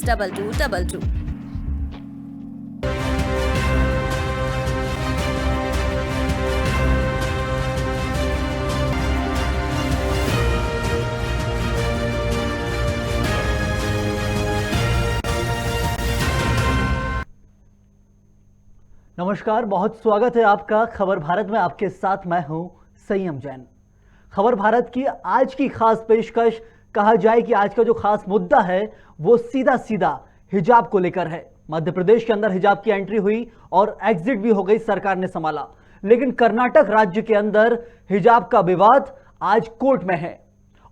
62222. नमस्कार, बहुत स्वागत है आपका खबर भारत में। आपके साथ मैं हूं संयम जैन। खबर भारत की आज की खास पेशकश, कहा जाए कि आज का जो खास मुद्दा है वो सीधा सीधा हिजाब को लेकर है। मध्य प्रदेश के अंदर हिजाब की एंट्री हुई और एग्जिट भी हो गई, सरकार ने संभाला। लेकिन कर्नाटक राज्य के अंदर हिजाब का विवाद आज कोर्ट में है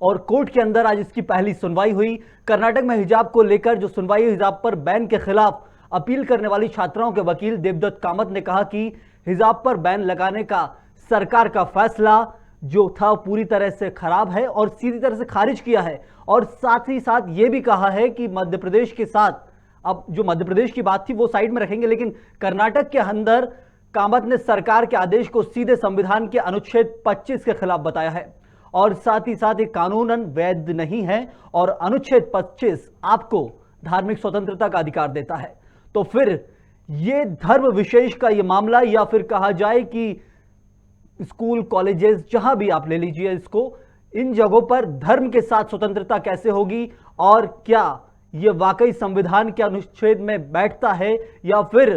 और कोर्ट के अंदर आज इसकी पहली सुनवाई हुई। कर्नाटक में हिजाब को लेकर जो सुनवाई, हिजाब पर बैन के खिलाफ अपील करने वाली छात्राओं के वकील देवदत्त कामत ने कहा कि हिजाब पर बैन लगाने का सरकार का फैसला जो था पूरी तरह से खराब है और सीधी तरह से खारिज किया है। और साथ ही साथ ये भी कहा है कि मध्य प्रदेश के साथ, अब जो मध्य प्रदेश की बात थी वो साइड में रखेंगे, लेकिन कर्नाटक के अंदर कामत ने सरकार के आदेश को सीधे संविधान के अनुच्छेद 25 के खिलाफ बताया है और साथ ही साथ ये कानूनन वैध नहीं है और अनुच्छेद 25 आपको धार्मिक स्वतंत्रता का अधिकार देता है। तो फिर ये धर्म विशेष का ये मामला, या फिर कहा जाए कि स्कूल कॉलेजेस जहां भी आप ले लीजिए इसको, इन जगहों पर धर्म के साथ स्वतंत्रता कैसे होगी और क्या ये वाकई संविधान के अनुच्छेद में बैठता है, या फिर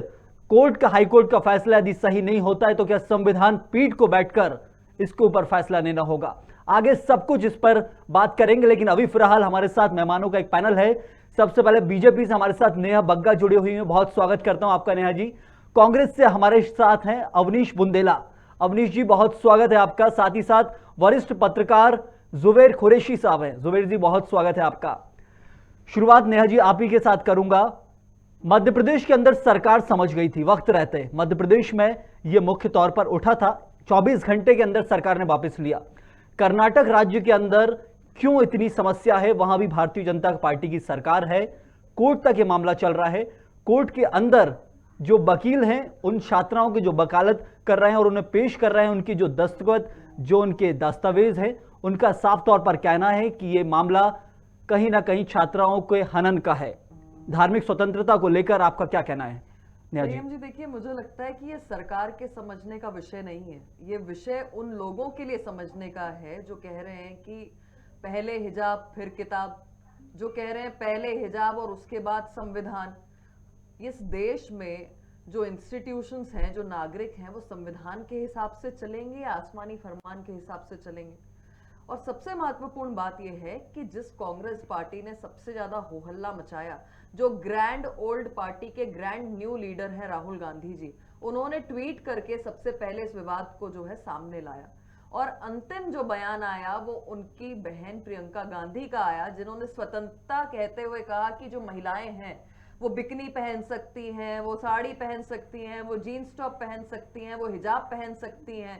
कोर्ट का, हाईकोर्ट का फैसला यदि सही नहीं होता है तो क्या संविधान पीठ को बैठकर इसके ऊपर फैसला लेना होगा। आगे सब कुछ इस पर बात करेंगे, लेकिन अभी फिलहाल हमारे साथ मेहमानों का एक पैनल है। सबसे पहले बीजेपी से हमारे साथ नेहा बग्गा जुड़ी हुई है, बहुत स्वागत करता हूं आपका नेहा जी। कांग्रेस से हमारे साथ हैं अवनीश बुंदेला। अवनीश जी, बहुत स्वागत है आपका। साथ ही साथ वरिष्ठ पत्रकार जुबैर कुरैशी साहब हैं। जुबैर जी, बहुत स्वागत है आपका। शुरुआत नेहा जी आप ही के साथ करूंगा। मध्य प्रदेश के अंदर सरकार समझ गई थी वक्त रहते, मध्य प्रदेश में यह मुख्य तौर पर उठा था, 24 घंटे के अंदर सरकार ने वापस लिया। कर्नाटक राज्य के अंदर क्यों इतनी समस्या है, वहां भी भारतीय जनता पार्टी की सरकार है, कोर्ट तक ये मामला चल रहा है। कोर्ट के अंदर जो वकील हैं उन छात्राओं की जो वकालत कर रहे हैं और उन्हें पेश कर रहे हैं, उनकी जो दस्तखत, जो उनके दस्तावेज हैं, उनका साफ तौर पर कहना है कि ये मामला कहीं ना कहीं छात्राओं के हनन का है। धार्मिक स्वतंत्रता को लेकर आपका क्या कहना है नेहा जी? देखिए, मुझे लगता है कि ये सरकार के समझने का विषय नहीं है, ये विषय उन लोगों के लिए समझने का है जो कह रहे हैं कि पहले हिजाब फिर किताब, जो कह रहे हैं पहले हिजाब और उसके बाद संविधान। इस देश में जो इंस्टीट्यूशंस हैं, जो नागरिक हैं, वो संविधान के हिसाब से चलेंगे या आसमानी फरमान के हिसाब से चलेंगे। और सबसे महत्वपूर्ण बात यह है कि जिस कांग्रेस पार्टी ने सबसे ज्यादा हो हल्ला मचाया, जो ग्रैंड ओल्ड पार्टी के ग्रैंड न्यू लीडर है राहुल गांधी जी, उन्होंने ट्वीट करके सबसे पहले इस विवाद को जो है सामने लाया। और अंतिम जो बयान आया वो उनकी बहन प्रियंका गांधी का आया, जिन्होंने स्वतंत्रता कहते हुए कहा कि जो महिलाएं हैं वो बिकनी पहन सकती हैं, वो साड़ी पहन सकती हैं, वो जीन्स टॉप पहन सकती हैं, वो हिजाब पहन सकती हैं।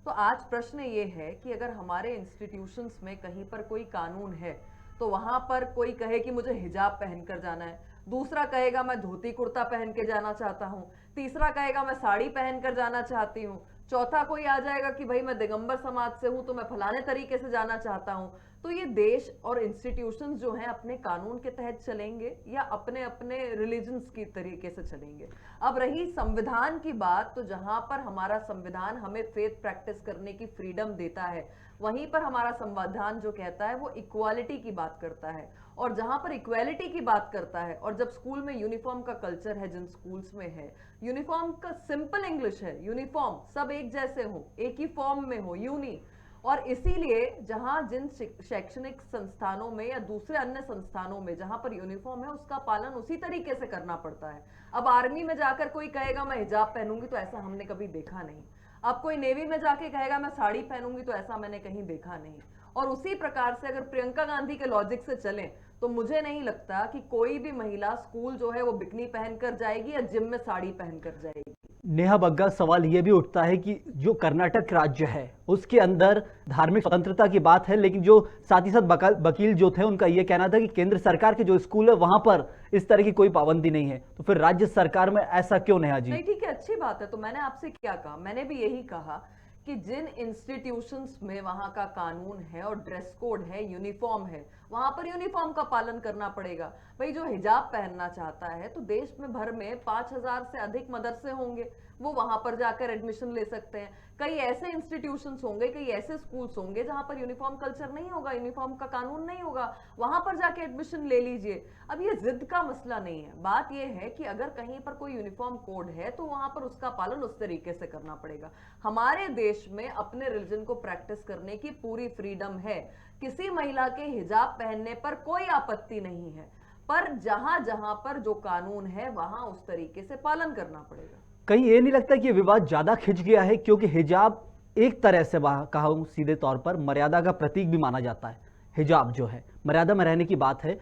तो आज प्रश्न ये है कि अगर हमारे इंस्टीट्यूशंस में कहीं पर कोई कानून है तो वहां पर कोई कहे कि मुझे हिजाब पहनकर जाना है, दूसरा कहेगा मैं धोती कुर्ता पहन के जाना चाहता हूं, तीसरा कहेगा मैं साड़ी पहनकर जाना चाहती हूं, चौथा कोई आ जाएगा कि भाई मैं दिगंबर समाज से हूं तो मैं फलाने तरीके से जाना चाहता हूं। तो ये देश और इंस्टीट्यूशंस जो हैं अपने कानून के तहत चलेंगे या अपने अपने रिलीजन्स की तरीके से चलेंगे। अब रही संविधान की बात, तो जहां पर हमारा संविधान हमें फेथ प्रैक्टिस करने की फ्रीडम देता है, वहीं पर हमारा संविधान जो कहता है वो इक्वालिटी की बात करता है। और जहां पर इक्वालिटी की बात करता है, और जब स्कूल में यूनिफॉर्म का कल्चर है, जिन स्कूल्स में है, यूनिफॉर्म का सिंपल इंग्लिश है, यूनिफॉर्म, सब एक जैसे हो, एक ही फॉर्म में हो, यूनी। और इसीलिए जहां जिन शैक्षणिक संस्थानों में या दूसरे अन्य संस्थानों में जहां पर यूनिफॉर्म है, उसका पालन उसी तरीके से करना पड़ता है। अब आर्मी में जाकर कोई कहेगा मैं हिजाब पहनूंगी, तो ऐसा हमने कभी देखा नहीं। अब कोई नेवी में जाके कहेगा मैं साड़ी पहनूंगी, तो ऐसा मैंने कहीं देखा नहीं। और उसी प्रकार से अगर प्रियंका गांधी के लॉजिक से चलें तो मुझे नहीं लगता कि कोई भी महिला स्कूल जो है वो बिकनी पहनकर जाएगी या जिम में साड़ी पहनकर जाएगी। नेहा बग्गा, सवाल यह भी उठता है कि जो कर्नाटक राज्य है उसके अंदर धार्मिक स्वतंत्रता की बात है, लेकिन जो साथ ही साथ वकील जो थे उनका यह कहना था कि केंद्र सरकार के जो स्कूल है वहां पर इस तरह की कोई पाबंदी नहीं है, तो फिर राज्य सरकार में ऐसा क्यों? नेहा जी, नहीं, ठीक है, अच्छी बात है। तो मैंने आपसे क्या कहा? मैंने भी यही कहा कि जिन इंस्टीट्यूशंस में वहां का कानून है और ड्रेस कोड है, यूनिफॉर्म है, वहां पर यूनिफॉर्म का पालन करना पड़ेगा। भाई जो हिजाब पहनना चाहता है तो देश में भर में 5,000 से अधिक मदरसे होंगे, वो वहां पर जाकर एडमिशन ले सकते हैं। कई ऐसे इंस्टीट्यूशंस होंगे, कई ऐसे स्कूल्स होंगे जहां पर यूनिफॉर्म कल्चर नहीं होगा, यूनिफॉर्म का कानून नहीं होगा, वहां पर जाके एडमिशन ले लीजिए। अब ये जिद का मसला नहीं है, बात ये है कि अगर कहीं पर कोई यूनिफॉर्म कोड है तो वहां पर उसका पालन उस तरीके से करना पड़ेगा। हमारे देश में अपने रिलीजन को प्रैक्टिस करने की पूरी फ्रीडम है, किसी महिला के हिजाब पहनने पर कोई आपत्ति नहीं है, पर जहां जहां पर जो कानून है वहां उस तरीके से पालन करना पड़ेगा। कहीं ये नहीं लगता कि ये विवाद ज्यादा खिंच गया है, क्योंकि हिजाब एक तरह से कहा हूं सीधे तौर पर मर्यादा का प्रतीक भी माना जाता है। हिजाब जो है मर्यादा में रहने की बात है,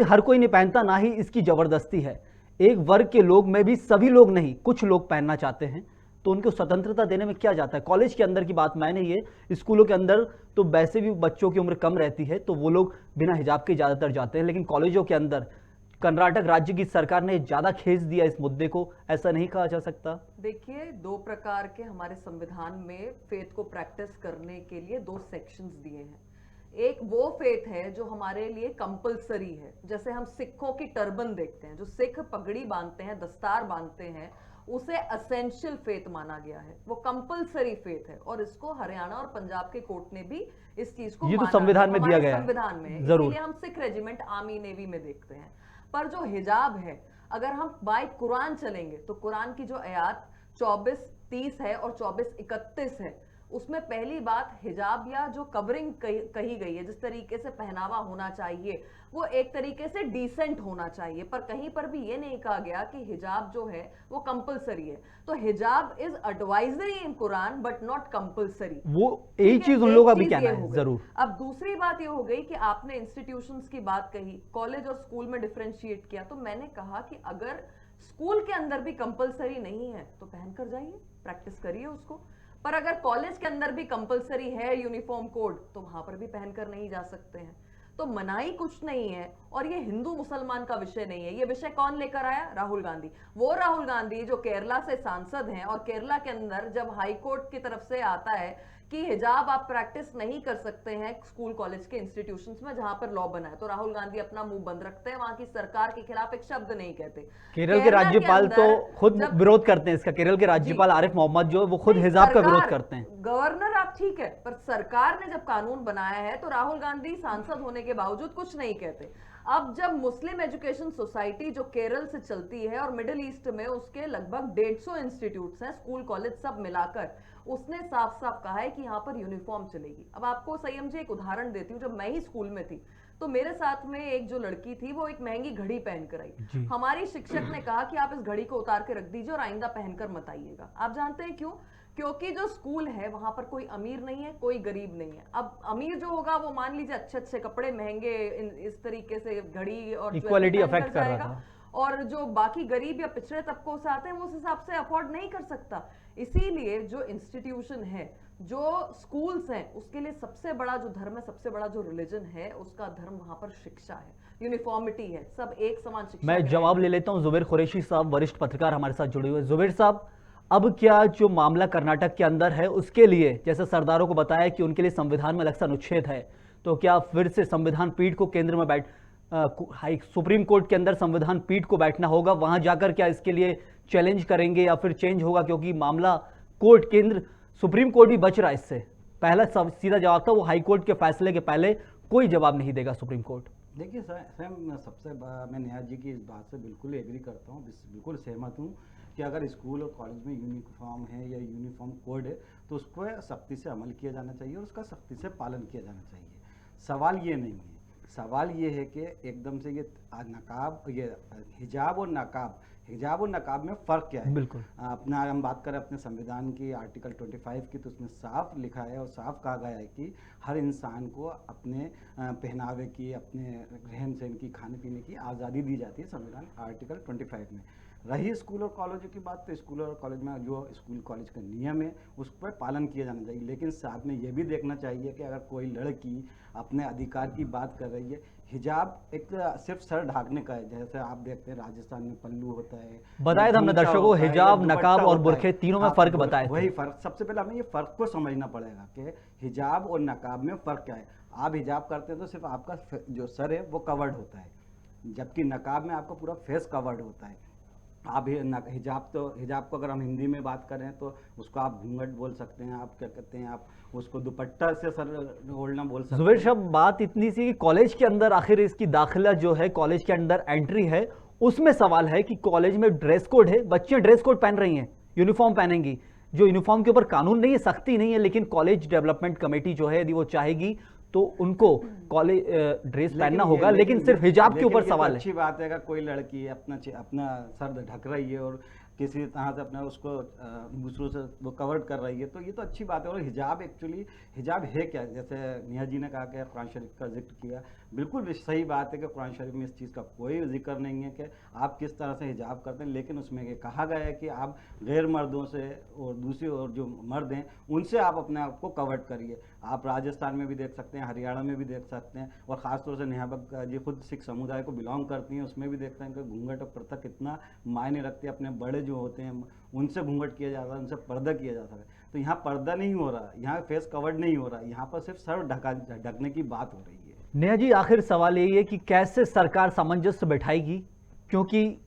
हर कोई नहीं पहनता, ना ही इसकी जबरदस्ती है। एक वर्ग के लोग में भी सभी लोग नहीं, कुछ लोग पहनना चाहते हैं, तो उनको स्वतंत्रता देने में क्या जाता है। कॉलेज के अंदर की बात मैंने ये, स्कूलों के अंदर तो वैसे भी बच्चों की उम्र कम रहती है तो वो लोग बिना हिजाब के ज़्यादातर जाते हैं, लेकिन कॉलेजों के अंदर कर्नाटक राज्य की सरकार ने ज़्यादा खींच दिया इस मुद्दे को, ऐसा नहीं कहा जा सकता। देखिए, दो प्रकार के हमारे संविधान में फेथ को प्रैक्टिस करने के लिए दो सेक्शंस दिए हैं। एक वो फेथ है जो हमारे लिए कंपलसरी है, जैसे हम सिखों की टर्बन देखते हैं, जो सिख पगड़ी बांधते हैं, दस्तार बांधते हैं, उसे असेंशियल फेथ माना गया है, वो कंपलसरी फेथ है। और इसको हरियाणा और पंजाब के कोर्ट ने भी इस चीज को ये तो माना संविधान में दिया गया है, संविधान में, जरूर। इसलिए हम सिख रेजिमेंट, आर्मी, नेवी में देखते हैं। पर जो हिजाब है, अगर हम बाय कुरान चलेंगे तो कुरान की जो आयत 24:30 है और 24:31 है, उसमें पहली बात हिजाब या जो कवरिंग कही गई है, जिस तरीके से पहनावा होना चाहिए वो एक तरीके से डिसेंट होना चाहिए, पर कहीं पर भी ये नहीं कहा गया कि हिजाब जो है वो कंपलसरी है। तो हिजाब is advisory in Quran but not compulsory. वो यही चीज उन लोगों का भी कहना है, जरूर। अब दूसरी बात ये हो गई कि आपने इंस्टीट्यूशंस की बात कही, कॉलेज और स्कूल में डिफरेंशिएट किया, तो मैंने कहा कि अगर स्कूल के अंदर भी कंपलसरी नहीं है तो पहनकर जाइए, प्रैक्टिस करिए उसको। पर अगर कॉलेज के अंदर भी कंपलसरी है यूनिफॉर्म कोड तो वहां पर भी पहनकर नहीं जा सकते हैं। तो मनाही कुछ नहीं है, और ये हिंदू मुसलमान का विषय नहीं है। ये विषय कौन लेकर आया? राहुल गांधी। वो राहुल गांधी जो केरला से सांसद हैं, और केरला के अंदर जब हाई कोर्ट की तरफ से आता है कि हिजाब आप प्रैक्टिस नहीं कर सकते हैं स्कूल कॉलेज के इंस्टीट्यूशंस में जहां पर लॉ बना है, तो राहुल गांधी अपना मुंह बंद रखते हैं, वहां की सरकार के खिलाफ एक शब्द नहीं कहते। केरल के राज्यपाल तो खुद विरोध करते हैं इसका। केरल के राज्यपाल आरिफ मोहम्मद जो वो खुद हिजाब का विरोध करते हैं। गवर्नर आप ठीक है, पर सरकार ने जब कानून बनाया है तो राहुल गांधी सांसद होने के बावजूद कुछ नहीं कहते। अब जब मुस्लिम एजुकेशन सोसाइटी जो केरल से चलती है और मिडिल ईस्ट में उसके लगभग 150 इंस्टीट्यूट्स हैं, स्कूल कॉलेज सब मिलाकर, उसने साफ साफ कहा है कि यहाँ पर यूनिफॉर्म चलेगी। अब आपको संयम जी एक उदाहरण देती हूँ, जब मैं ही स्कूल में थी तो मेरे साथ में एक जो लड़की थी वो एक महंगी घड़ी पहनकर आई। हमारी शिक्षक ने कहा कि आप इस घड़ी को उतार के रख दीजिए और आइंदा पहनकर मत आइएगा। आप जानते हैं क्यों? क्योंकि जो स्कूल है वहां पर कोई अमीर नहीं है, कोई गरीब नहीं है। अब अमीर जो होगा वो मान लीजिए अच्छे अच्छे कपड़े, महंगे, इस तरीके से घड़ी और इक्वालिटी अफेक्ट कर रहा था, और जो बाकी गरीब या पिछड़े तबकों से आते हैं वो उस हिसाब से अफोर्ड नहीं कर सकता। इसीलिए जो इंस्टीट्यूशन है, जो स्कूल्स हैं, उसके लिए सबसे बड़ा जो धर्म है, सबसे बड़ा जो रिलीजन है, उसका धर्म वहां पर शिक्षा है, यूनिफॉर्मिटी है, सब एक समान शिक्षा। मैं जवाब ले लेता हूं। जुबैर कुरैशी साहब वरिष्ठ पत्रकार हमारे साथ जुड़े हुए। जुबैर साहब, अब क्या जो मामला कर्नाटक के अंदर है उसके लिए, जैसे सरदारों को बताया कि उनके लिए संविधान में अलग सा अनुच्छेद है, तो क्या फिर से संविधान पीठ को केंद्र में सुप्रीम कोर्ट के अंदर संविधान पीठ को बैठना होगा, वहां जाकर क्या इसके लिए चैलेंज करेंगे या फिर चेंज होगा? क्योंकि मामला कोर्ट, केंद्र, सुप्रीम कोर्ट भी बच रहा है इससे। पहला सीधा जवाब था वो हाई कोर्ट के फैसले के पहले कोई जवाब नहीं देगा सुप्रीम कोर्ट। देखिए सर, सबसे मैं न्याय जी की इस बात से बिल्कुल एग्री करता हूँ, बिल्कुल सहमत हूँ कि अगर स्कूल और कॉलेज में यूनिफॉर्म है या यूनिफॉर्म कोड है तो उसको सख्ती से अमल किया जाना चाहिए और उसका सख्ती से पालन किया जाना चाहिए। सवाल ये नहीं है, सवाल ये है कि एकदम से ये नकाब, ये हिजाब और नकाब में फ़र्क क्या है? बिल्कुल। अपना हम बात करें अपने संविधान की आर्टिकल 25 की, तो उसमें साफ लिखा है और साफ कहा गया है कि हर इंसान को अपने पहनावे की, अपने रहन सहन की, खाने पीने की आज़ादी दी जाती है संविधान आर्टिकल 25 में। रही स्कूल और कॉलेजों की बात, तो स्कूल और कॉलेज में जो स्कूल कॉलेज का नियम है उस पर पालन किया जाना चाहिए, लेकिन साथ में ये भी देखना चाहिए कि अगर कोई लड़की अपने अधिकार की बात कर रही है, हिजाब एक सिर्फ सर ढाकने का है, जैसे आप देखते हैं राजस्थान में पल्लू होता है, बताया था हमने दर्शकों को, हिजाब, नकाब और बुरखे तीनों में फर्क बताया। वही फर्क, सबसे पहले हमें ये फर्क को समझना पड़ेगा कि हिजाब और नकाब में फर्क क्या है। आप हिजाब करते हैं तो सिर्फ आपका जो सर है वो कवर्ड होता है, जबकि नकाब में आपका पूरा फेस कवर्ड होता है। आप हिजाब को अगर हम हिंदी में बात करें तो उसको आप घूंघट बोल सकते हैं, आप क्या कहते हैं, आप उसको दुपट्टा से सर ओढ़ना बोल सकते जुबैर हैं। साहब, बात इतनी सी कि कॉलेज के अंदर आखिर इसकी दाखिला जो है, कॉलेज के अंदर एंट्री है, उसमें सवाल है कि कॉलेज में ड्रेस कोड है, बच्चियां ड्रेस कोड पहन रही हैं, यूनिफॉर्म पहनेंगी, जो यूनिफॉर्म के ऊपर कानून नहीं है, सख्ती नहीं है, लेकिन कॉलेज डेवलपमेंट कमेटी जो है यदि वो चाहेगी तो उनको कॉलेज ड्रेस पहनना होगा, लेकिन सिर्फ हिजाब के ऊपर सवाल है। अच्छी बात है, अगर कोई लड़की अपना सर ढक रही है और किसी तरह से अपना उसको दूसरों से वो कवर कर रही है, तो ये तो अच्छी बात है। और हिजाब एक्चुअली हिजाब है क्या, जैसे निया जी ने कहा कि कुरान शरीफ का जिक्र किया, बिल्कुल सही बात है कि कुरान शरीफ में इस चीज़ का कोई जिक्र नहीं है कि आप किस तरह से हिजाब करते हैं, लेकिन उसमें ये कहा गया है कि आप गैर मर्दों से और दूसरी और जो मर्द हैं उनसे आप अपने आप को कवर करिए। आप राजस्थान में भी देख सकते हैं, हरियाणा में भी देख सकते हैं, और ख़ासतौर से नेहा बग जी खुद सिख समुदाय को बिलोंग करती हैं, उसमें भी देखते हैं कि घूंघट और प्रथा कितना मायने रखती है। अपने बड़े जो होते हैं उनसे घूंघट किया जाता है, उनसे पर्दा किया जाता है। तो यहाँ पर्दा नहीं हो रहा, यहाँ फेस कवर्ड नहीं हो रहा, यहाँ पर सिर्फ सर ढकने की बात हो रही है। नेहा जी, आखिर सवाल यही है कि कैसे सरकार सामंजस्य बैठाएगी, क्योंकि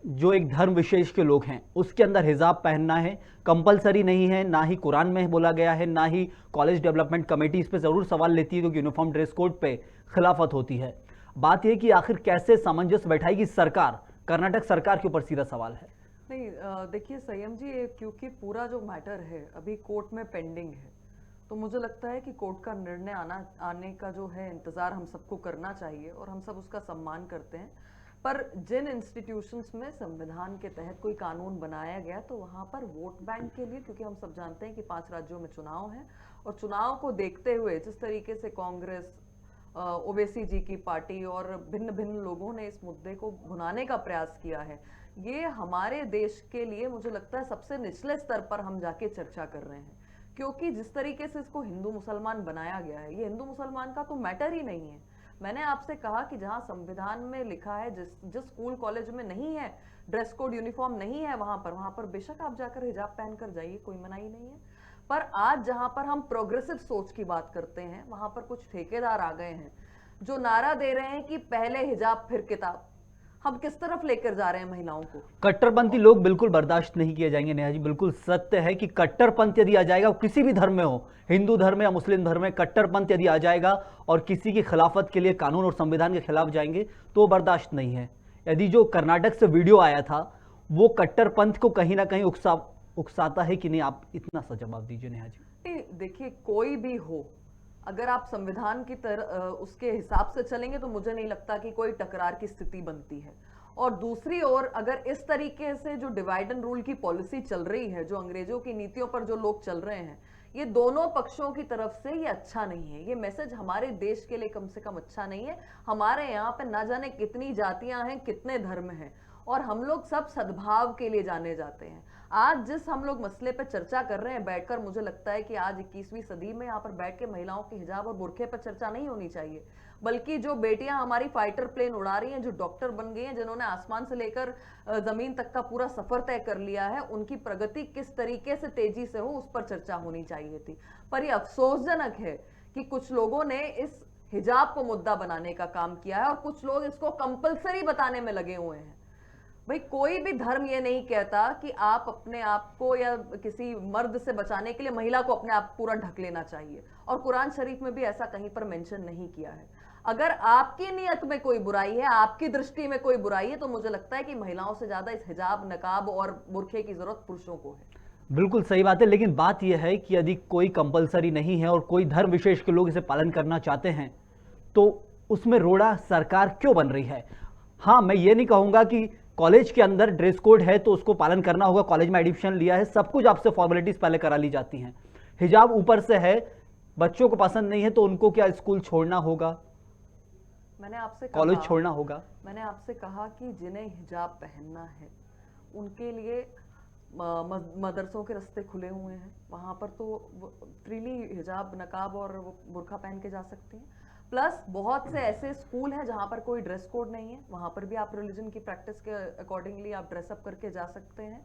जो एक धर्म विशेष के लोग हैं उसके अंदर हिजाब पहनना है, कंपलसरी नहीं है, ना ही कुरान में बोला गया है, ना ही कॉलेज डेवलपमेंट कमेटी इस पे ज़रूर सवाल लेती है क्योंकि यूनिफॉर्म ड्रेस कोड पे खिलाफत होती है। बात यह कि आखिर कैसे सामंजस्य बैठाएगी सरकार, कर्नाटक सरकार के ऊपर सीधा सवाल है। नहीं, देखिए संयम जी, क्योंकि पूरा जो मैटर है अभी कोर्ट में पेंडिंग है, तो मुझे लगता है कि कोर्ट का निर्णय आने का जो है इंतज़ार हम सबको करना चाहिए और हम सब उसका सम्मान करते हैं। पर जिन इंस्टीट्यूशंस में संविधान के तहत कोई कानून बनाया गया, तो वहाँ पर वोट बैंक के लिए, क्योंकि हम सब जानते हैं कि 5 राज्यों में चुनाव है, और चुनाव को देखते हुए जिस तरीके से कांग्रेस, ओवैसी जी की पार्टी और भिन्न भिन्न लोगों ने इस मुद्दे को भुनाने का प्रयास किया है, ये हमारे देश के लिए मुझे लगता है सबसे निचले स्तर पर हम जाके चर्चा कर रहे हैं। क्योंकि जिस तरीके से इसको हिंदू मुसलमान बनाया गया है, ये हिंदू मुसलमान का तो मैटर ही नहीं है। मैंने आपसे कहा कि जहां संविधान में लिखा है, जिस स्कूल कॉलेज में नहीं है ड्रेस कोड, यूनिफॉर्म नहीं है, वहां पर बेशक आप जाकर हिजाब पहन कर जाइए, कोई मनाही नहीं है। पर आज जहां पर हम प्रोग्रेसिव सोच की बात करते हैं, वहां पर कुछ ठेकेदार आ गए हैं जो नारा दे रहे हैं कि पहले हिजाब फिर किताब। हम किस तरफ लेकर जा रहे हैं महिलाओं को? कट्टरपंथी लोग बिल्कुल बर्दाश्त नहीं किए जाएंगे। नेहा जी, बिल्कुल सत्य है कि कट्टरपंथ यदि आ जाएगा, किसी भी धर्म में हो, हिंदू धर्म या मुस्लिम धर्म में, कट्टरपंथ यदि आ जाएगा और किसी की खिलाफत के लिए कानून और संविधान के खिलाफ जाएंगे तो बर्दाश्त नहीं है। यदि जो कर्नाटक से वीडियो आया था वो कट्टरपंथ को कहीं ना कहीं उकसाता है कि नहीं, आप इतना सा जवाब दीजिए नेहा जी। देखिए, कोई भी हो, अगर आप संविधान की तरह उसके हिसाब से चलेंगे तो मुझे नहीं लगता कि कोई टकरार की स्थिति बनती है। और दूसरी ओर अगर इस तरीके से जो डिवाइड एंड रूल की पॉलिसी चल रही है, जो अंग्रेजों की नीतियों पर जो लोग चल रहे हैं, ये दोनों पक्षों की तरफ से ये अच्छा नहीं है। ये मैसेज हमारे देश के लिए कम से कम अच्छा नहीं है। हमारे यहाँ पे ना जाने कितनी जातियां हैं, कितने धर्म हैं, और हम लोग सब सद्भाव के लिए जाने जाते हैं। आज जिस हम लोग मसले पे चर्चा कर रहे हैं बैठकर, मुझे लगता है कि आज 21वीं सदी में यहाँ पर बैठ के महिलाओं के हिजाब और बुर्के पर चर्चा नहीं होनी चाहिए, बल्कि जो बेटियां हमारी फाइटर प्लेन उड़ा रही हैं, जो डॉक्टर बन गई हैं, जिन्होंने आसमान से लेकर जमीन तक का पूरा सफर तय कर लिया है, उनकी प्रगति किस तरीके से तेजी से हो, उस पर चर्चा होनी चाहिए थी। पर यह अफसोसजनक है कि कुछ लोगों ने इस हिजाब को मुद्दा बनाने का काम किया है और कुछ लोग इसको कंपलसरी बताने में लगे हुए हैं। भाई, कोई भी धर्म ये नहीं कहता कि आप अपने आप को या किसी मर्द से बचाने के लिए महिला को अपने आप पूरा ढक लेना चाहिए, और कुरान शरीफ में भी ऐसा कहीं पर मेंशन नहीं किया है। अगर आपकी नियत में कोई बुराई है, आपकी दृष्टि में कोई बुराई है, तो मुझे लगता है कि महिलाओं से ज्यादा इस हिजाब, नकाब और बुर्खे की जरूरत पुरुषों को है। बिल्कुल सही बात है, लेकिन बात यह है कि यदि कोई कंपलसरी नहीं है और कोई धर्म विशेष के लोग इसे पालन करना चाहते हैं, तो उसमें रोड़ा सरकार क्यों बन रही है? हाँ, मैं ये नहीं कहूंगा कि कॉलेज के अंदर ड्रेस कोड है तो उसको पालन करना होगा, कॉलेज में एडमिशन लिया है, सब कुछ आपसे फॉर्मेलिटीज पहले करा ली जाती हैं। हिजाब ऊपर से है, बच्चों को पसंद नहीं है तो उनको क्या स्कूल छोड़ना होगा, मैंने आपसे कॉलेज छोड़ना होगा? मैंने आपसे कहा कि जिन्हें हिजाब पहनना है उनके लिए मदरसों के रास्ते खुले हुए हैं, वहां पर तो फ्रीली हिजाब, नकाब और बुर्का पहन के जा सकती हैं। प्लस बहुत से ऐसे स्कूल हैं जहां पर कोई ड्रेस कोड नहीं है, वहां पर भी आप रिलीजन की प्रैक्टिस के अकॉर्डिंगली आप ड्रेसअप करके जा सकते हैं।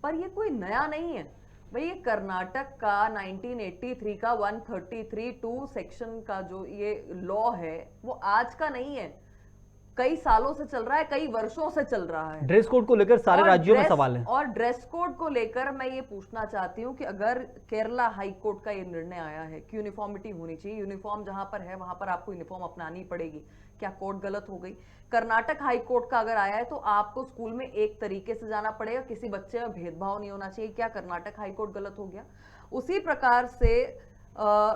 पर ये कोई नया नहीं है। भाई ये कर्नाटक का 1983 का 133(2) सेक्शन का जो ये लॉ है वो आज का नहीं है, कई सालों से चल रहा है, कई वर्षों से चल रहा है। ड्रेस कोड को लेकर सारे और राज्यों में ड्रेस- सवाल है। और ड्रेस कोड को लेकर मैं ये पूछना चाहती हूँ कि अगर केरला हाई कोर्ट का ये निर्णय आया है कि यूनिफॉर्मिटी होनी चाहिए, यूनिफॉर्म जहां पर है वहां पर आपको यूनिफॉर्म अपनानी पड़ेगी, क्या कोर्ट गलत हो गई? कर्नाटक हाई कोर्ट का अगर आया है तो आपको स्कूल में एक तरीके से जाना पड़ेगा, किसी बच्चे में भेदभाव नहीं होना चाहिए, क्या कर्नाटक हाई कोर्ट गलत हो गया? उसी प्रकार से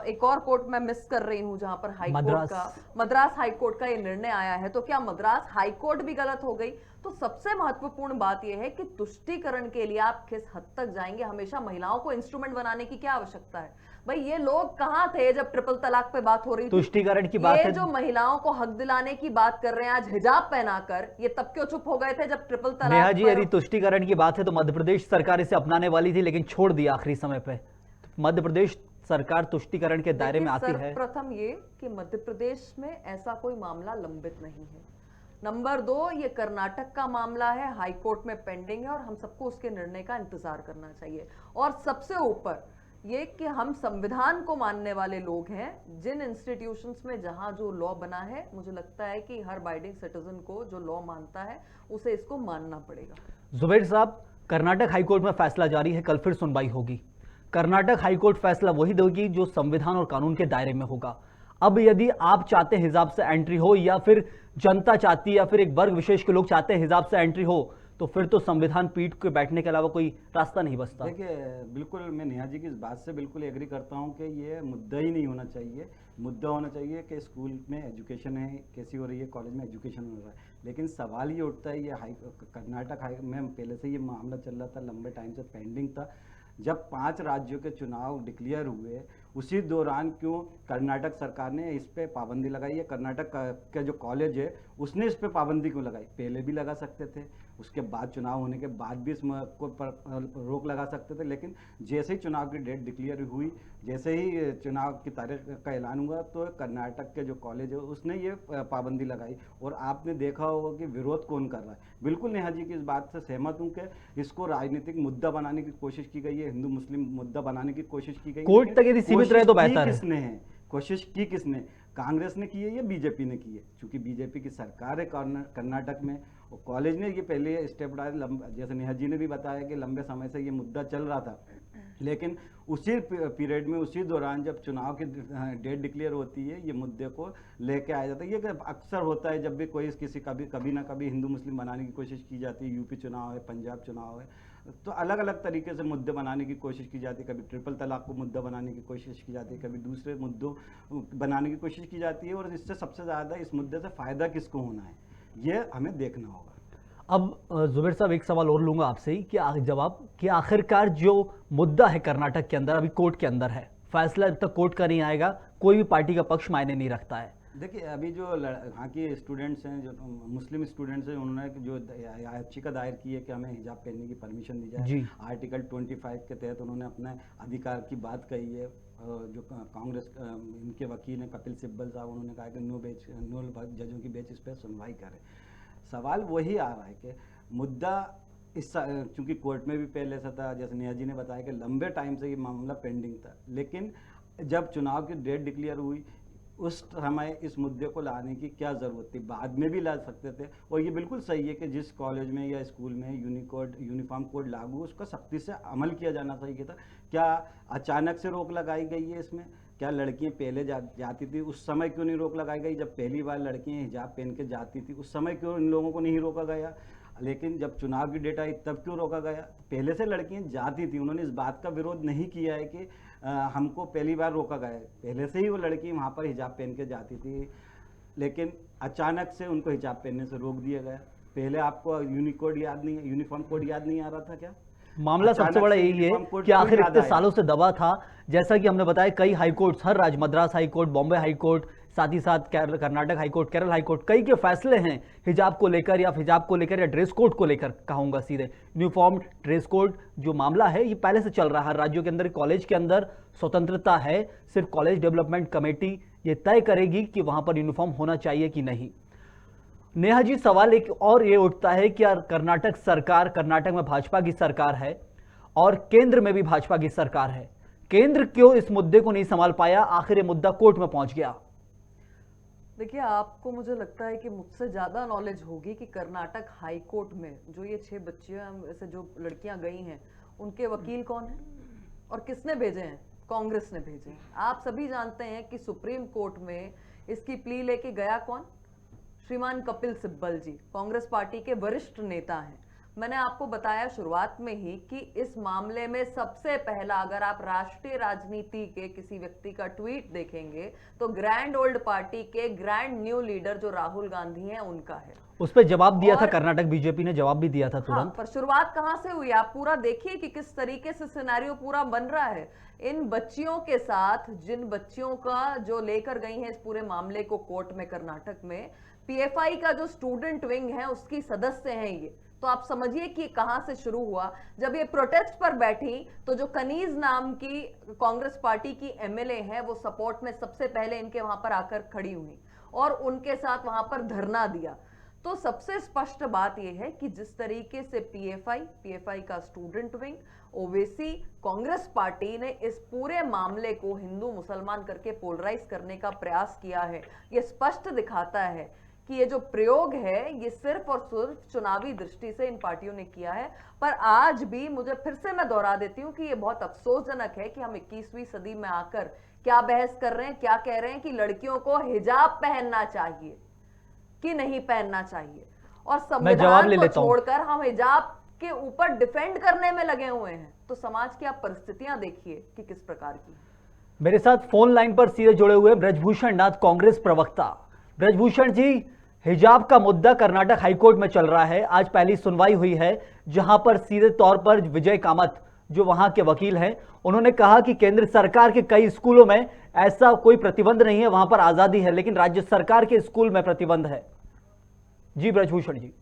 एक और कोर्ट मैं मिस कर रही हूं जहां पर हाई कोर्ट का, मद्रास हाई कोर्ट का ये निर्णय आया है, तो क्या मद्रास हाई कोर्ट भी गलत हो गई? तो सबसे महत्वपूर्ण बात यह है कि तुष्टीकरण के लिए आप किस हद तक जाएंगे? हमेशा महिलाओं को इंस्ट्रूमेंट बनाने की क्या आवश्यकता है? भाई ये लोग कहां थे जब ट्रिपल तलाक पे बात हो रही थी? तुष्टीकरण की बात ये है, जो महिलाओं को हक दिलाने की बात कर रहे हैं आज हिजाब पहनाकर, ये तब क्यों चुप हो गए थे जब ट्रिपल नेहा तलाक जी, यदि तुष्टीकरण की बात है तो मध्य प्रदेश सरकार इसे अपनाने वाली थी लेकिन छोड़ दिया आखिरी समय पे। मध्य प्रदेश सरकार तुष्टीकरण के दायरे में आती है। प्रथम ये कि मध्य प्रदेश में ऐसा कोई मामला लंबित नहीं है। नंबर 2, ये कर्नाटक का मामला है, हाई कोर्ट में पेंडिंग है और हम सबको उसके निर्णय का इंतजार करना चाहिए। और सबसे ऊपर ये कि हम संविधान को मानने वाले लोग हैं, जिन इंस्टीट्यूशंस में जहां जो लॉ बना है, मुझे लगता है कि हर बाइडिंग सिटीजन को जो लॉ मानता है उसे इसको मानना पड़ेगा। जुबैर साहब, कर्नाटक हाईकोर्ट में फैसला जारी है, कल फिर सुनवाई होगी। कर्नाटक हाईकोर्ट फैसला वही देगी जो संविधान और कानून के दायरे में होगा। अब यदि आप चाहते हैं हिजाब से एंट्री हो या फिर जनता चाहती है या फिर एक वर्ग विशेष के लोग चाहते हैं हिजाब से एंट्री हो, तो फिर तो संविधान पीठ के बैठने के अलावा कोई रास्ता नहीं बचता। देखिए, बिल्कुल मैं नेहा जी की इस बात से बिल्कुल एग्री करता हूँ कि ये मुद्दा ही नहीं होना चाहिए। मुद्दा होना चाहिए कि स्कूल में एजुकेशन है कैसी हो रही है, कॉलेज में एजुकेशन हो रहा है। लेकिन सवाल ये उठता है, ये कर्नाटक हाई में पहले से ये मामला चल रहा था, लंबे टाइम से पेंडिंग था। जब 5 राज्यों के चुनाव डिक्लेयर हुए उसी दौरान क्यों कर्नाटक सरकार ने इस पे पाबंदी लगाई है? कर्नाटक का जो कॉलेज है उसने इस पे पाबंदी क्यों लगाई? पहले भी लगा सकते थे, उसके बाद चुनाव होने के बाद भी इसको पर रोक लगा सकते थे। लेकिन जैसे ही चुनाव की डेट डिक्लेयर हुई, जैसे ही चुनाव की तारीख का ऐलान हुआ, तो कर्नाटक के जो कॉलेज है उसने ये पाबंदी लगाई। और आपने देखा होगा कि विरोध कौन कर रहा है। बिल्कुल नेहा जी की इस बात से सहमत हूँ कि इसको राजनीतिक मुद्दा बनाने की कोशिश की गई है, हिंदू मुस्लिम मुद्दा बनाने की कोशिश की गई। कोर्ट तक यदि सीमित रहे तो बेहतर है। किसने है कोशिश की? किसने? कांग्रेस ने की है या बीजेपी ने की है? क्योंकि बीजेपी की सरकार है कर्नाटक में, और कॉलेज ने ये पहले स्टेप उठाया। जैसे नेहा जी ने भी बताया कि लंबे समय से ये मुद्दा चल रहा था, लेकिन उसी पीरियड में, उसी दौरान जब चुनाव की डेट डिक्लेयर होती है, ये मुद्दे को लेके आया जाता है। ये अक्सर होता है जब भी कोई किसी कभी ना कभी हिंदू मुस्लिम बनाने की कोशिश की जाती है। यूपी चुनाव है, पंजाब चुनाव है, तो अलग अलग तरीके से मुद्दे बनाने की कोशिश की जाती है। कभी ट्रिपल तलाक को मुद्दा बनाने की कोशिश की जाती है, कभी दूसरे मुद्दों बनाने की कोशिश की जाती है। और इससे सबसे ज़्यादा इस मुद्दे से फ़ायदा किसको होना है, ये हमें देखना होगा। अब जुबैर साहब, एक सवाल और लूंगा आपसे ही कि जवाब कि आखिरकार जो मुद्दा है कर्नाटक के अंदर, अभी कोर्ट के अंदर है, फैसला जब तक कोर्ट का नहीं आएगा कोई भी पार्टी का पक्ष मायने नहीं रखता है। देखिए, अभी जो यहाँ के स्टूडेंट्स हैं, जो मुस्लिम स्टूडेंट्स हैं, उन्होंने जो याचिका दायर की है कि हमें हिजाब पहनने की परमिशन दी जाए, आर्टिकल 25 के तहत उन्होंने अपने अधिकार की बात कही है। जो कांग्रेस इनके वकील हैं कपिल सिब्बल साहब, उन्होंने कहा कि नो जजों की बेंच इस पर सुनवाई करे। सवाल वही आ रहा है कि मुद्दा इस चूँकि कोर्ट में भी पहले से था, जैसे नेहा जी ने बताया कि लंबे टाइम से ये मामला पेंडिंग था, लेकिन जब चुनाव की डेट डिक्लेयर हुई उस समय इस मुद्दे को लाने की क्या ज़रूरत थी? बाद में भी ला सकते थे। और ये बिल्कुल सही है कि जिस कॉलेज में या स्कूल में यूनिफॉर्म कोड लागू, उसका सख्ती से अमल किया जाना चाहिए था। क्या अचानक से रोक लगाई गई है इसमें? क्या लड़कियां पहले जाती थी, उस समय क्यों नहीं रोक लगाई गई? जब पहली बार लड़कियां हिजाब पहन के जाती थी, उस समय क्यों इन लोगों को नहीं रोका गया? लेकिन जब चुनाव की डेट आई तब क्यों रोका गया? पहले से लड़कियां जाती थी, उन्होंने इस बात का विरोध नहीं किया है कि हमको पहली बार रोका गया है। पहले से ही वो लड़की वहाँ पर हिजाब पहन के जाती थी, लेकिन अचानक से उनको हिजाब पहनने से रोक दिया गया। पहले आपको यूनिफॉर्म कोड याद नहीं आ रहा था क्या? मामला सबसे बड़ा यही है कि आखिर इतने सालों से दबा था। जैसा कि हमने बताया, कई हाईकोर्ट, हर राज्य, मद्रास हाईकोर्ट, बॉम्बे हाईकोर्ट, साथ ही साथ कर्नाटक हाईकोर्ट, केरल हाईकोर्ट, कई के फैसले हैं हिजाब को लेकर या हिजाब को लेकर या ड्रेस कोड को लेकर। कहूंगा सीधे यूनिफॉर्म ड्रेस कोड जो मामला है ये पहले से चल रहा है राज्यों के अंदर। कॉलेज के अंदर स्वतंत्रता है, सिर्फ कॉलेज डेवलपमेंट कमेटी ये तय करेगी कि वहां पर यूनिफॉर्म होना चाहिए कि नहीं। नेहा जी, सवाल एक और ये उठता है कि यार कर्नाटक सरकार, कर्नाटक में भाजपा की सरकार है और केंद्र में भी भाजपा की सरकार है। केंद्र क्यों इस मुद्दे को नहीं संभाल पाया, आखिर ये मुद्दा कोर्ट में पहुंच गया? देखिए, आपको मुझे लगता है कि मुझसे ज्यादा नॉलेज होगी कि कर्नाटक हाई कोर्ट में जो ये 6 बच्चियां ऐसे जो लड़कियां गई हैं, उनके वकील कौन है और किसने भेजे हैं? कांग्रेस ने भेजे हैं। आप सभी जानते हैं कि सुप्रीम कोर्ट में इसकी प्ली लेके गया कौन? श्रीमान कपिल सिब्बल जी, कांग्रेस पार्टी के वरिष्ठ नेता हैं। मैंने आपको बताया शुरुआत में ही कि इस मामले में सबसे पहला, अगर आप राष्ट्रीय राजनीति के किसी व्यक्ति का ट्वीट देखेंगे तो ग्रैंड ओल्ड पार्टी के ग्रैंड न्यू लीडर जो राहुल गांधी हैं उनका है। उस पर जवाब दिया था कर्नाटक बीजेपी ने, जवाब भी दिया था तुरंत। हाँ, पर शुरुआत कहां से हुई? आप पूरा देखिए कि किस तरीके से सिनेरियो पूरा बन रहा है। इन बच्चियों के साथ, जिन बच्चियों का जो लेकर गई हैं इस पूरे मामले को कोर्ट में कर्नाटक में, पीएफआई का जो स्टूडेंट विंग है उसकी सदस्य हैं ये। तो आप समझिए कि कहां से शुरू हुआ। जब ये प्रोटेस्ट पर बैठी तो जो कनीज नाम की कांग्रेस पार्टी की एमएलए है वो सपोर्ट में सबसे पहले इनके वहां पर आकर खड़ी हुई और उनके साथ वहां पर धरना दिया। तो सबसे स्पष्ट बात यह है कि जिस तरीके से पीएफआई का student wing, Owaisi, Congress party ने इस पूरे मामले को हिंदू मुसलमान करके पोलराइज करने का प्रयास किया है, यह स्पष्ट दिखाता है कि ये जो प्रयोग है ये सिर्फ और सिर्फ चुनावी दृष्टि से इन पार्टियों ने किया है। पर आज भी मुझे फिर से मैं दोहरा देती हूं कि ये बहुत अफसोसजनक है कि हम 21वीं सदी में आकर क्या बहस कर रहे हैं, क्या कह रहे हैं कि लड़कियों को हिजाब पहनना चाहिए कि नहीं पहनना चाहिए, और संविधान को छोड़कर हम हिजाब के ऊपर डिफेंड करने में लगे हुए हैं। तो समाज की आप परिस्थितियां देखिए कि किस प्रकार की। मेरे साथ फोन लाइन पर सीधे जुड़े हुए ब्रजभूषण नाथ, कांग्रेस प्रवक्ता। ब्रजभूषण जी, हिजाब का मुद्दा कर्नाटक हाईकोर्ट में चल रहा है। आज पहली सुनवाई हुई है जहां पर सीधे तौर पर विजय कामत जो वहां के वकील हैं, उन्होंने कहा कि केंद्र सरकार के कई स्कूलों में ऐसा कोई प्रतिबंध नहीं है, वहां पर आजादी है, लेकिन राज्य सरकार के स्कूल में प्रतिबंध है। जी ब्रजभूषण जी।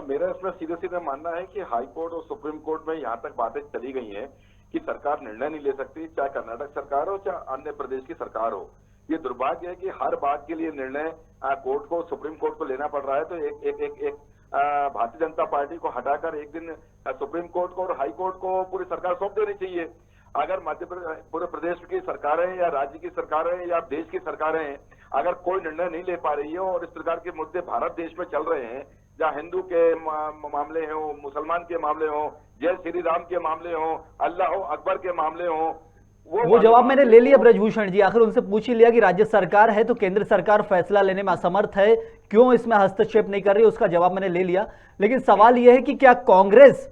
मेरा इसमें सीधे सीधे मानना है कि हाई कोर्ट और सुप्रीम कोर्ट में यहाँ तक बातें चली गई हैं कि सरकार निर्णय नहीं ले सकती, चाहे कर्नाटक सरकार हो चाहे अन्य प्रदेश की सरकार हो। ये दुर्भाग्य है कि हर बात के लिए निर्णय कोर्ट को, सुप्रीम कोर्ट को लेना पड़ रहा है। तो एक भारतीय जनता पार्टी को हटाकर एक दिन सुप्रीम कोर्ट को और हाई कोर्ट को पूरी सरकार सौंप देनी चाहिए। अगर पूरे प्रदेश की सरकारें या राज्य की सरकारें या देश की सरकारें अगर कोई निर्णय नहीं ले पा रही है और इस प्रकार के मुद्दे भारत देश में चल रहे हैं, जहाँ हिंदू के मामले हो, मुसलमान के मामले हो, जय श्री राम के मामले हो, अल्लाह अकबर के मामले हो, वो जवाब मैंने ले लिया ब्रजभूषण जी। आखिर उनसे पूछ ही लिया कि राज्य सरकार है तो केंद्र सरकार फैसला लेने में असमर्थ है, क्यों इसमें हस्तक्षेप नहीं कर रही, उसका जवाब मैंने ले लिया। लेकिन सवाल यह है कि क्या कांग्रेस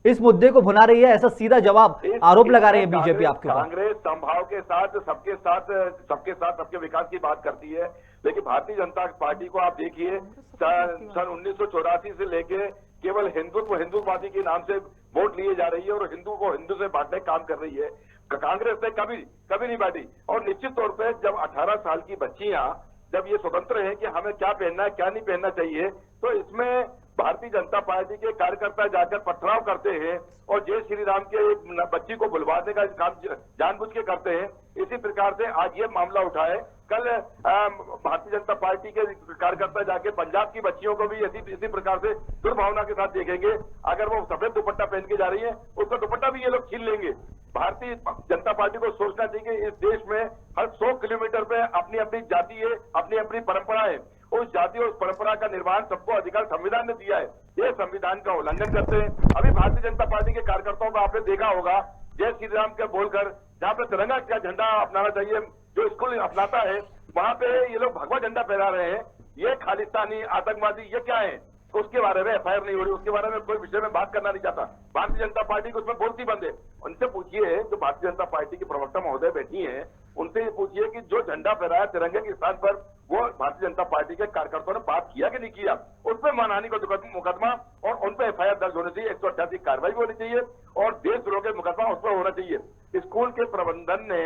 इस मुद्दे को भुना रही है? ऐसा सीधा जवाब आरोप लगा रही है बीजेपी आपके ऊपर। कांग्रेस संभाव के साथ सबके विकास की बात करती है, लेकिन भारतीय जनता पार्टी को आप देखिए, सन 1984 से लेके केवल हिंदुत्ववादी के नाम से वोट लिए जा रही है और हिंदू को हिंदू से बांटने का काम कर रही है। कांग्रेस ने कभी नहीं बांटी। और निश्चित तौर पे जब 18 साल की बच्चियां जब ये स्वतंत्र है कि हमें क्या पहनना है क्या नहीं पहनना चाहिए, तो इसमें भारतीय जनता पार्टी के कार्यकर्ता जाकर पथराव करते हैं और जय श्री राम के एक बच्ची को बुलवाने का काम जानबूझ के करते हैं। इसी प्रकार से आज ये मामला उठा है। कल भारतीय जनता पार्टी के कार्यकर्ता जाके पंजाब की बच्चियों को भी इसी प्रकार से दुर्भावना के साथ देखेंगे। अगर वो सफेद दुपट्टा पहन के जा रही है, उसका दुपट्टा भी ये लोग छीन लेंगे। भारतीय जनता पार्टी को सोचना चाहिए कि इस देश में हर 100 किलोमीटर पे अपनी अपनी जाति है, अपनी अपनी परंपरा है। उस जाति और परंपरा का निर्वहन सबको अधिकार संविधान ने दिया है। ये संविधान का उल्लंघन करते हैं। अभी भारतीय जनता पार्टी के कार्यकर्ताओं को आपने देखा होगा जय श्री राम के बोलकर जहाँ पे तिरंगा का झंडा अपनाना चाहिए, जो स्कूल अपनाता है वहां पे ये लोग भगवा झंडा फहरा रहे हैं। ये खालिस्तानी आतंकवादी ये क्या है, उसके बारे में एफआईआर नहीं हो रही, उसके बारे में कोई विषय में बात करना नहीं चाहता। भारतीय जनता पार्टी को उसमें बोलती बंद है। उनसे पूछिए, जो भारतीय जनता पार्टी की प्रवक्ता महोदय बैठी हैं, उनसे ये पूछिए कि जो झंडा फहराया तिरंगे के स्थान पर वो भारतीय जनता पार्टी के कार्यकर्ताओं ने बात किया कि नहीं किया। उस पर मानहानि का मुकदमा और उन पर एफआईआर दर्ज होनी चाहिए, 188 कार्रवाई भी होनी चाहिए और देशद्रोह के मुकदमा उस पर होना चाहिए। स्कूल के प्रबंधन ने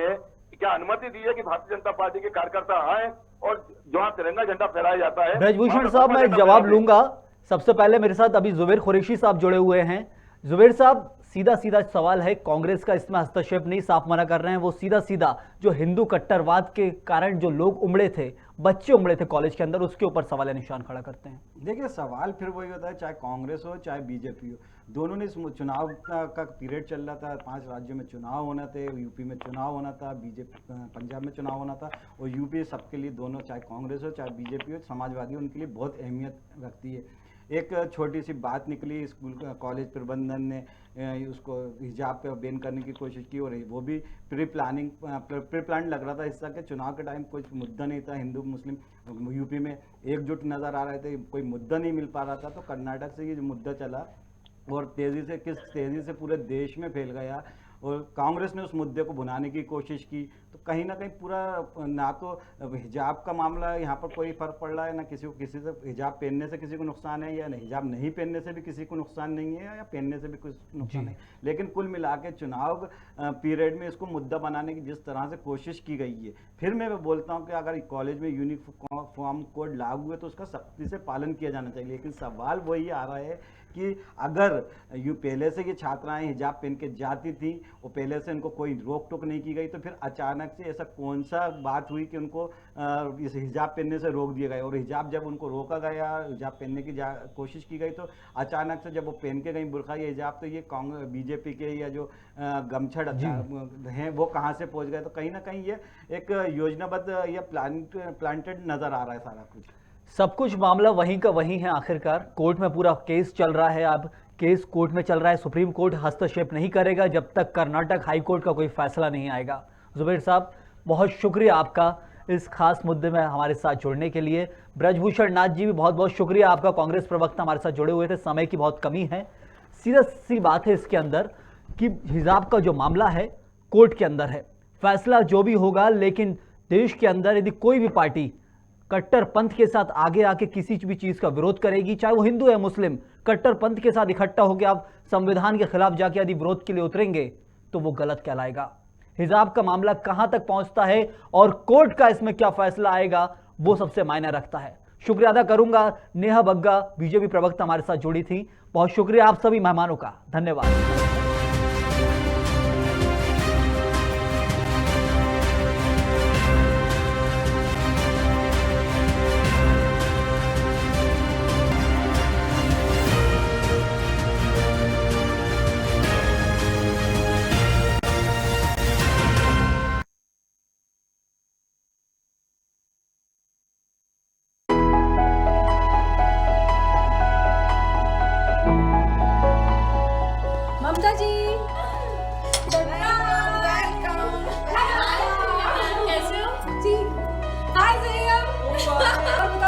क्या अनुमति दी है कि भारतीय जनता पार्टी के कार्यकर्ता आए और जहां तिरंगा झंडा फहराया जाता है? ब्रजभूषण साहब, मैं जवाब लूंगा। सबसे पहले मेरे साथ अभी जुबेर कुरैशी साहब जुड़े हुए हैं। जुबेर साहब, सीधा सीधा सवाल है, कांग्रेस का इसमें हस्तक्षेप नहीं, साफ मना कर रहे हैं। वो सीधा सीधा जो हिंदू कट्टरवाद के कारण जो लोग उमड़े थे बच्चे उमड़े थे कॉलेज के अंदर, उसके ऊपर सवाल निशान खड़ा करते हैं। देखिए सवाल फिर वही होता है, चाहे कांग्रेस हो चाहे बीजेपी हो, दोनों ने इस चुनाव का पीरियड चल रहा था, 5 राज्यों में चुनाव होना थे, यूपी में चुनाव होना था, बीजेपी पंजाब में चुनाव होना था, और यूपी सबके लिए, दोनों चाहे कांग्रेस हो चाहे बीजेपी हो, समाजवादी उनके लिए बहुत अहमियत रखती है। एक छोटी सी बात निकली, स्कूल कॉलेज प्रबंधन ने उसको हिजाब पे बैन करने की कोशिश की, और वो भी प्री प्लान लग रहा था। हिस्सा के चुनाव के टाइम कोई मुद्दा नहीं था, हिंदू मुस्लिम यूपी में एकजुट नज़र आ रहे थे, कोई मुद्दा नहीं मिल पा रहा था। तो कर्नाटक से ये जो मुद्दा चला और किस तेज़ी से पूरे देश में फैल गया, और कांग्रेस ने उस मुद्दे को भुनाने की कोशिश की, तो कहीं ना कहीं पूरा, ना तो हिजाब का मामला यहाँ पर कोई फर्क पड़ रहा है, ना किसी से हिजाब पहनने से किसी को नुकसान है, या हिजाब नहीं पहनने से भी किसी को नुकसान नहीं है, या पहनने से भी कुछ नुकसान नहीं। लेकिन कुल मिला के चुनाव पीरियड में इसको मुद्दा बनाने की जिस तरह से कोशिश की गई है, फिर मैं बोलता हूँ कि अगर कॉलेज में यूनिफॉर्म कोड लागू है तो उसका सख्ती से पालन किया जाना चाहिए। लेकिन सवाल वही आ रहा है कि अगर पहले से ये छात्राएं हिजाब पहन के जाती थी और पहले से उनको कोई रोक टोक नहीं की गई, तो फिर अचानक से ऐसा कौन सा बात हुई कि उनको इस हिजाब पहनने से रोक दिया गया? और हिजाब जब उनको रोका गया, हिजाब पहनने की कोशिश की गई, तो अचानक से जब वो पहन के गई बुर्का या हिजाब, तो ये कांग्रेस बीजेपी के या जो गमछड़ हैं वो कहाँ से पहुँच गए? तो कहीं ना कहीं ये एक योजनाबद्ध या प्लांटेड नज़र आ रहा है सारा कुछ। सब कुछ मामला वहीं का वहीं है। आखिरकार कोर्ट में पूरा केस चल रहा है, अब केस कोर्ट में चल रहा है, सुप्रीम कोर्ट हस्तक्षेप नहीं करेगा जब तक कर्नाटक हाई कोर्ट का कोई फैसला नहीं आएगा। जुबैर साहब, बहुत शुक्रिया आपका इस खास मुद्दे में हमारे साथ जुड़ने के लिए। ब्रजभूषण नाथ जी भी बहुत बहुत शुक्रिया आपका, कांग्रेस प्रवक्ता हमारे साथ जुड़े हुए थे। समय की बहुत कमी है, सीधा सी बात है इसके अंदर कि हिजाब का जो मामला है कोर्ट के अंदर है, फैसला जो भी होगा, लेकिन देश के अंदर यदि कोई भी पार्टी कट्टर पंथ के साथ आगे आके किसी भी चीज का विरोध करेगी, चाहे वो हिंदू या मुस्लिम, कट्टर पंथ के साथ इकट्ठा होकर आप संविधान के खिलाफ जाके यदि विरोध के लिए उतरेंगे तो वो गलत कहलाएगा। हिजाब का मामला कहां तक पहुंचता है और कोर्ट का इसमें क्या फैसला आएगा, वो सबसे मायने रखता है। शुक्रिया अदा करूंगा, नेहा बग्गा बीजेपी प्रवक्ता हमारे साथ जुड़ी थी। बहुत शुक्रिया आप सभी मेहमानों का, धन्यवाद।